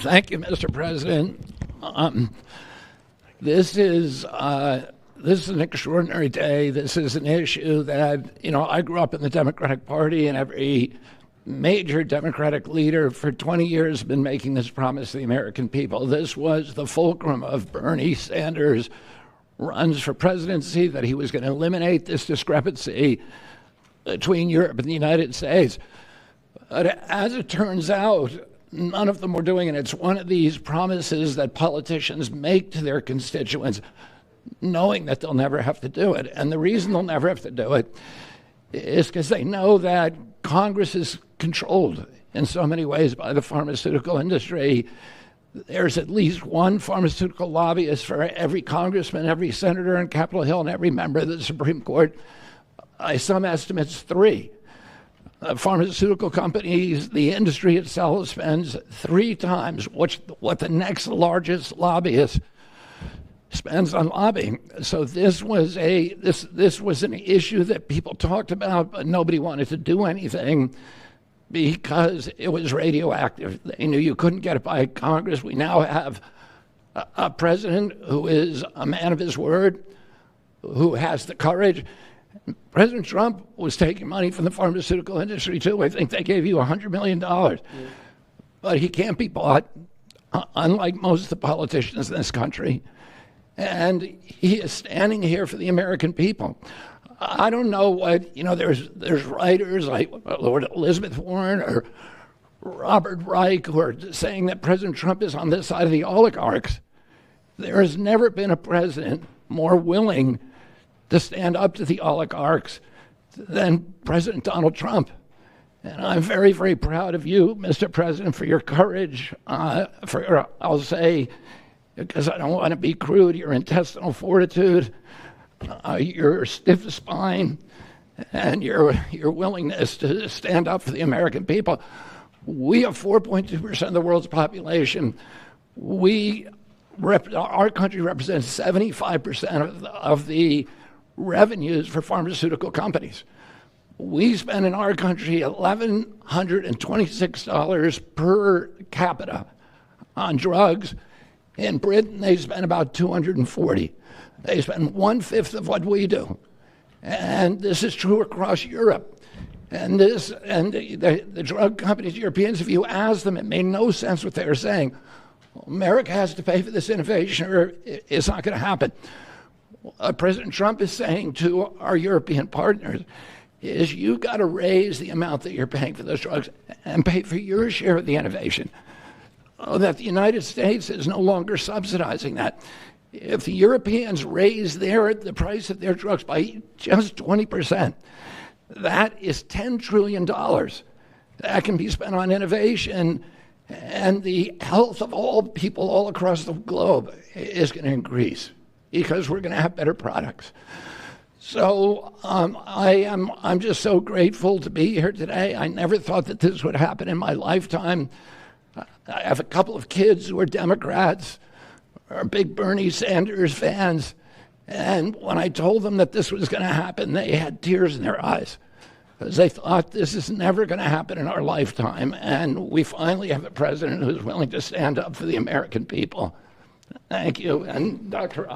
Thank you, Mr. President. This is an extraordinary day. This is an issue that, I grew up in the Democratic Party, and every major Democratic leader for 20 years has been making this promise to the American people. This was the fulcrum of Bernie Sanders' runs for presidency, that he was going to eliminate this discrepancy between Europe and the United States. But as it turns out, none of them were doing it. It's one of these promises that politicians make to their constituents, knowing that they'll never have to do it. And the reason they'll never have to do it is because they know that Congress is controlled in so many ways by the pharmaceutical industry. There's at least one pharmaceutical lobbyist for every congressman, every senator on Capitol Hill, and every member of the Supreme Court. By some estimates, 3. Pharmaceutical companies, the industry itself, spends 3 times what the next largest lobbyist spends on lobbying. So this was an issue that people talked about, but nobody wanted to do anything because it was radioactive. They knew you couldn't get it by Congress. We now have a president who is a man of his word, who has the courage. President Trump was taking money from the pharmaceutical industry, too. I think they gave you $100 million. Yeah. But he can't be bought, unlike most of the politicians in this country. And he is standing here for the American people. I don't know what, there's writers like Lord Elizabeth Warren or Robert Reich who are saying that President Trump is on this side of the oligarchs. There has never been a president more willing to stand up to the oligarchs than President Donald Trump. And I'm very, very proud of you, Mr. President, for your courage, I'll say, because I don't want to be crude, your intestinal fortitude, your stiff spine, and your willingness to stand up for the American people. We have 4.2% of the world's population. Our country represents 75% of the revenues for pharmaceutical companies. We spend in our country $1,126 per capita on drugs. In Britain, they spend about $240. They spend 1/5 of what we do. And this is true across Europe. And the drug companies, Europeans, if you ask them, it made no sense what they were saying. America has to pay for this innovation or it's not going to happen. What President Trump is saying to our European partners is you got to raise the amount that you're paying for those drugs and pay for your share of the innovation. That the United States is no longer subsidizing that. If the Europeans raise the price of their drugs by just 20%, that is $10 trillion that can be spent on innovation, and the health of all people all across the globe is going to increase because we're going to have better products. So I'm just so grateful to be here today. I never thought that this would happen in my lifetime. I have a couple of kids who are Democrats, are big Bernie Sanders fans, and when I told them that this was going to happen, they had tears in their eyes because they thought this is never going to happen in our lifetime, and we finally have a president who's willing to stand up for the American people. Thank you, and Dr.